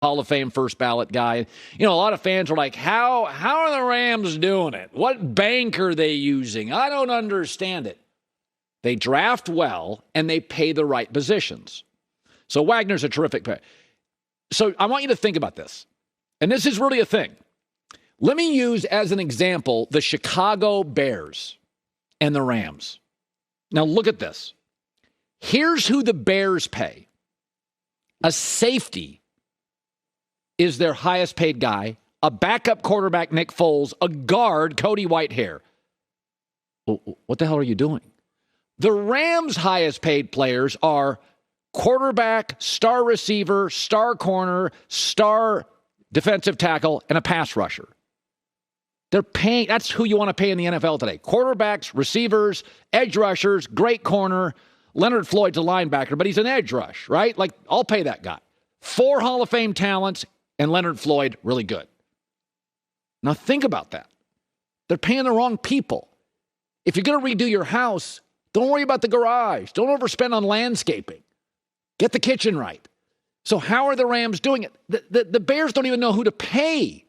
Hall of Fame first ballot guy. A lot of fans are like, how are the Rams doing it? What bank are they using? I don't understand it. They draft well, and they pay the right positions. So Wagner's a terrific pick. So I want you to think about this. And this is really a thing. Let me use as an example the Chicago Bears and the Rams. Now look at this. Here's who the Bears pay. A safety is their highest paid guy. A backup quarterback, Nick Foles. A guard, Cody Whitehair. What the hell are you doing? The Rams' highest paid players are quarterback, star receiver, star corner, star defensive tackle, and a pass rusher. They're paying, that's who you want to pay in the NFL today. Quarterbacks, receivers, edge rushers, great corner. Leonard Floyd's a linebacker, but he's an edge rush, right? Like, I'll pay that guy. 4 Hall of Fame talents, and Leonard Floyd, really good. Now think about that. They're paying the wrong people. If you're going to redo your house, don't worry about the garage. Don't overspend on landscaping. Get the kitchen right. So how are the Rams doing it? The Bears don't even know who to pay.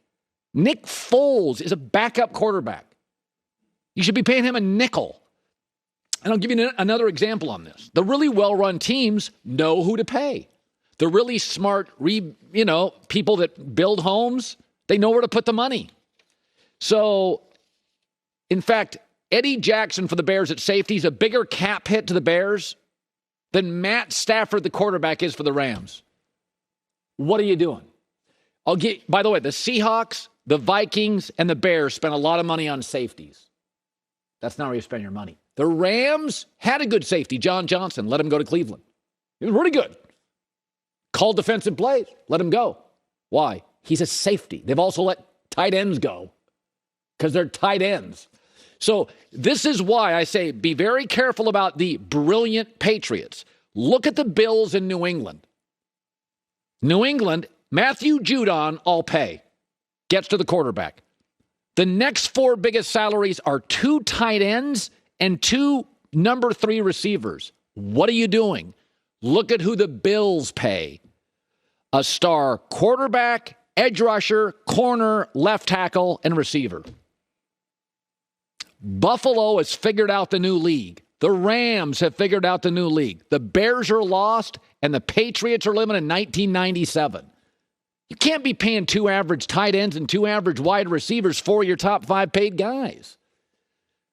Nick Foles is a backup quarterback. You should be paying him a nickel. And I'll give you another example on this. The really well-run teams know who to pay. The really smart, people that build homes, they know where to put the money. So, in fact, Eddie Jackson for the Bears at safety is a bigger cap hit to the Bears than Matt Stafford, the quarterback, is for the Rams. What are you doing? By the way, the Seahawks, the Vikings, and the Bears spent a lot of money on safeties. That's not where you spend your money. The Rams had a good safety, John Johnson. Let him go to Cleveland. He was really good. Called defensive plays. Let him go. Why? He's a safety. They've also let tight ends go because they're tight ends. So this is why I say be very careful about the brilliant Patriots. Look at the Bills in New England. New England, Matthew Judon, all pay. Gets to the quarterback. The next 4 biggest salaries are 2 tight ends and 2 number 3 receivers. What are you doing? Look at who the Bills pay. A star quarterback, edge rusher, corner, left tackle, and receiver. Buffalo has figured out the new league. The Rams have figured out the new league. The Bears are lost, and the Patriots are living in 1997. You can't be paying 2 average tight ends and 2 average wide receivers for your top 5 paid guys.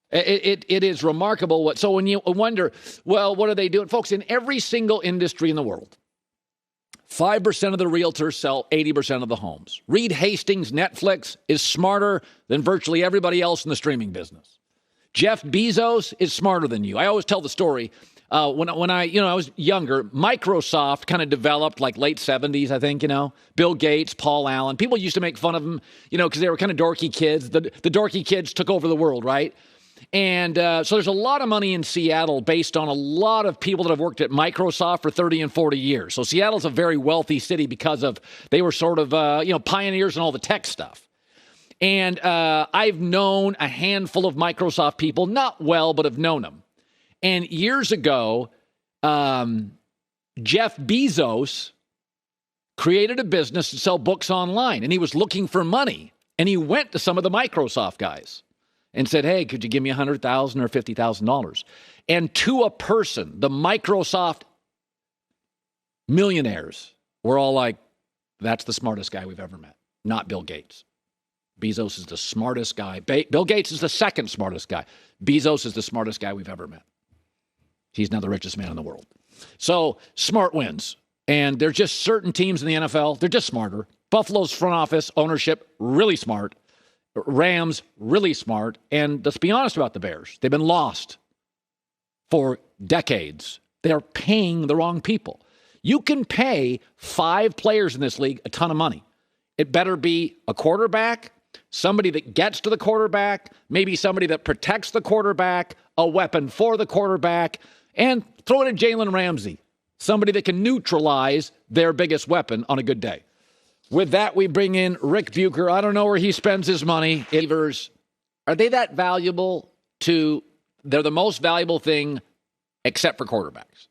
It is remarkable. So when you wonder, well, what are they doing? Folks, in every single industry in the world, 5% of the realtors sell 80% of the homes. Reed Hastings, Netflix, is smarter than virtually everybody else in the streaming business. Jeff Bezos is smarter than you. I always tell the story. When I was younger, Microsoft kind of developed like late 70s, I think, Bill Gates, Paul Allen. People used to make fun of them, because they were kind of dorky kids. The dorky kids took over the world, right? And so there's a lot of money in Seattle based on a lot of people that have worked at Microsoft for 30 and 40 years. So Seattle's a very wealthy city because of they were sort of, pioneers in all the tech stuff. And I've known a handful of Microsoft people, not well, but have known them. And years ago, Jeff Bezos created a business to sell books online, and he was looking for money. And he went to some of the Microsoft guys and said, hey, could you give me $100,000 or $50,000? And to a person, the Microsoft millionaires were all like, that's the smartest guy we've ever met, not Bill Gates. Bezos is the smartest guy. Bill Gates is the second smartest guy. Bezos is the smartest guy we've ever met. He's now the richest man in the world. So smart wins. And there's just certain teams in the NFL, they're just smarter. Buffalo's front office ownership, really smart. Rams, really smart. And let's be honest about the Bears. They've been lost for decades. They're paying the wrong people. You can pay 5 players in this league a ton of money. It better be a quarterback, somebody that gets to the quarterback, maybe somebody that protects the quarterback, a weapon for the quarterback, and throw in a Jalen Ramsey, somebody that can neutralize their biggest weapon on a good day. With that, we bring in Rick Bucher. I don't know where he spends his money. Are they that valuable they're the most valuable thing except for quarterbacks.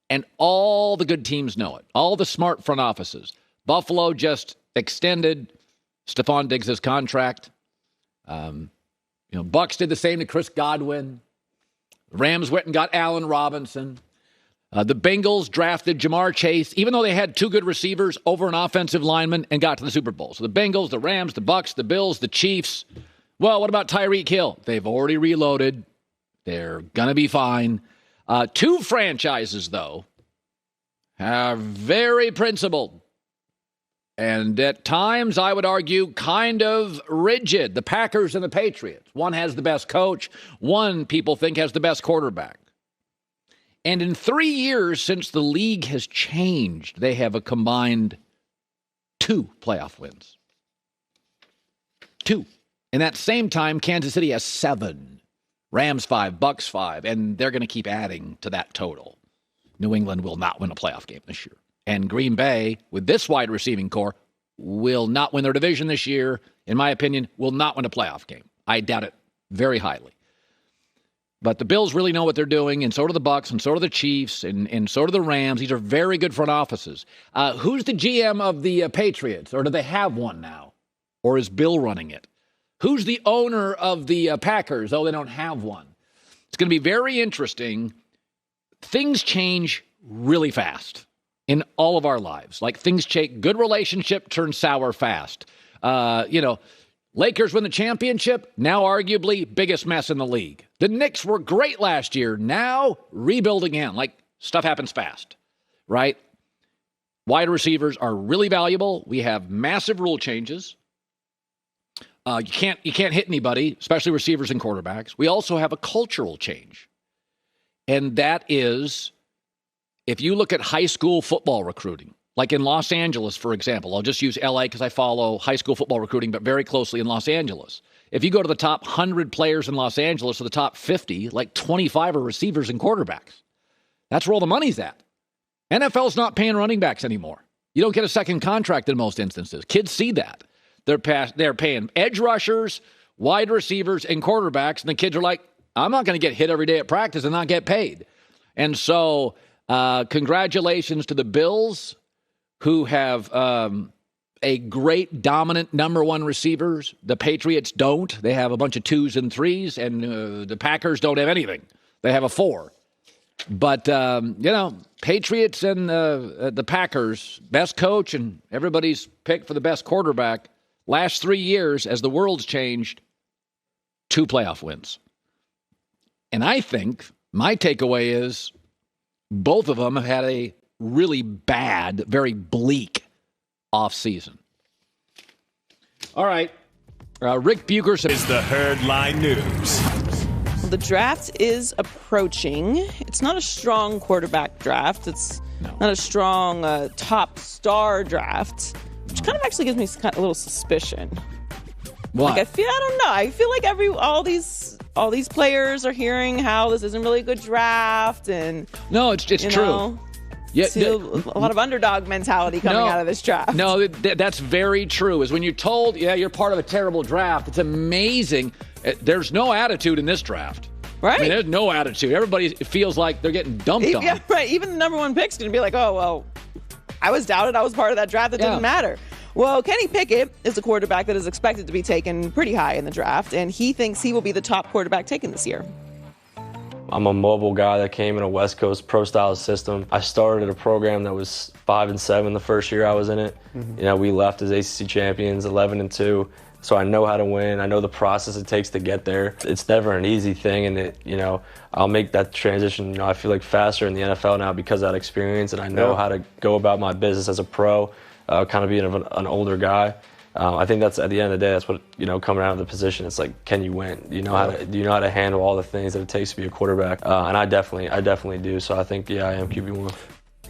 And all the good teams know it. All the smart front offices. Buffalo just extended Stephon Diggs' contract. Bucks did the same to Chris Godwin. The Rams went and got Allen Robinson. The Bengals drafted Jamar Chase, even though they had two good receivers over an offensive lineman, and got to the Super Bowl. So the Bengals, the Rams, the Bucks, the Bills, the Chiefs. Well, what about Tyreek Hill? They've already reloaded. They're going to be fine. Two franchises, though, are very principled. And at times, I would argue, kind of rigid. The Packers and the Patriots. One has the best coach. One, people think, has the best quarterback. And in 3 years since the league has changed, they have a combined 2 playoff wins. 2. In that same time, Kansas City has 7. Rams 5, Bucks 5, and they're going to keep adding to that total. New England will not win a playoff game this year. And Green Bay, with this wide receiving core, will not win their division this year. In my opinion, will not win a playoff game. I doubt it very highly. But the Bills really know what they're doing, and so do the Bucks, and so do the Chiefs, and so do the Rams. These are very good front offices. Who's the GM of the Patriots? Or do they have one now? Or is Bill running it? Who's the owner of the Packers? Oh, they don't have one. It's going to be very interesting. Things change really fast in all of our lives. Like things change. Good relationship turns sour fast. Lakers win the championship. Now arguably biggest mess in the league. The Knicks were great last year. Now rebuild again. Like stuff happens fast, right? Wide receivers are really valuable. We have massive rule changes. You can't hit anybody, especially receivers and quarterbacks. We also have a cultural change. And that is, if you look at high school football recruiting, like in Los Angeles, for example, I'll just use LA because I follow high school football recruiting, but very closely in Los Angeles. If you go to the top 100 players in Los Angeles or the top 50, like 25 are receivers and quarterbacks. That's where all the money's at. NFL's not paying running backs anymore. You don't get a second contract in most instances. Kids see that. They're paying edge rushers, wide receivers, and quarterbacks, and the kids are like, I'm not going to get hit every day at practice and not get paid. And so congratulations to the Bills, who have a great, dominant number one receivers. The Patriots don't. They have a bunch of 2s and 3s, and the Packers don't have anything. They have a 4. But, Patriots and the Packers, best coach and everybody's pick for the best quarterback, last 3 years, as the world's changed, 2 playoff wins. And I think my takeaway is both of them have had a really bad, very bleak offseason. All right. Rick Bucher is the Herdline News. The draft is approaching. It's not a strong quarterback draft. It's not a strong top star draft, which kind of actually gives me a little suspicion. What? I don't know. I feel like all these players are hearing how this isn't really a good draft, and no, it's true. Yeah, a lot of underdog mentality coming out of this draft. No, that's very true. Is when you're told, you're part of a terrible draft. It's amazing. There's no attitude in this draft. Right. I mean, there's no attitude. Everybody feels like they're getting dumped on. Yeah, right. Even the number one pick's going to be like, oh, well, I was doubted. I was part of that draft. It didn't matter. Well, Kenny Pickett is a quarterback that is expected to be taken pretty high in the draft, and he thinks he will be the top quarterback taken this year. I'm a mobile guy that came in a West Coast pro-style system. I started a program that was 5-7 the first year I was in it. Mm-hmm. We left as ACC champions, 11-2. So I know how to win. I know the process it takes to get there. It's never an easy thing, and I'll make that transition. I feel like faster in the NFL now because of that experience, and I know how to go about my business as a pro, kind of being an older guy. I think that's at the end of the day, that's what coming out of the position. It's like, can you win? Do you know how to handle all the things that it takes to be a quarterback? And I definitely do. So I think I am QB1.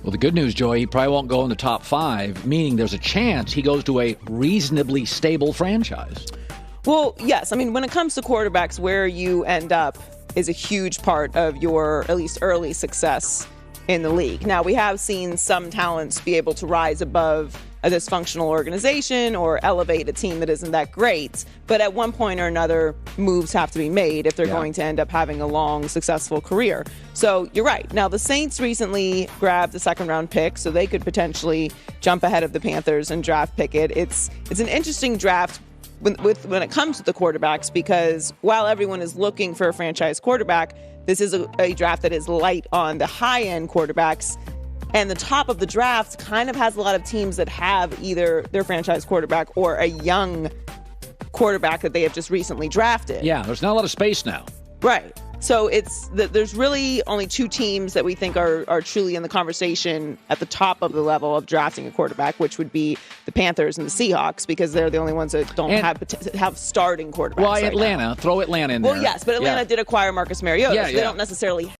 Well, the good news, Joey, he probably won't go in the top 5, meaning there's a chance he goes to a reasonably stable franchise. Well, yes. I mean, when it comes to quarterbacks, where you end up is a huge part of your, at least early success in the league. Now, we have seen some talents be able to rise above a dysfunctional organization or elevate a team that isn't that great. But at one point or another, moves have to be made if they're going to end up having a long, successful career. So you're right. Now, the Saints recently grabbed a second-round pick, so they could potentially jump ahead of the Panthers and draft Pickett. It's an interesting draft when it comes to the quarterbacks, because while everyone is looking for a franchise quarterback, this is a draft that is light on the high-end quarterbacks. And the top of the draft kind of has a lot of teams that have either their franchise quarterback or a young quarterback that they have just recently drafted. Yeah, there's not a lot of space now. Right. So there's really only two teams that we think are truly in the conversation at the top of the level of drafting a quarterback, which would be the Panthers and the Seahawks, because they're the only ones that don't have starting quarterbacks. Well, right Atlanta, now. throw Atlanta in there. Well, yes, but Atlanta did acquire Marcus Mariota, so they don't necessarily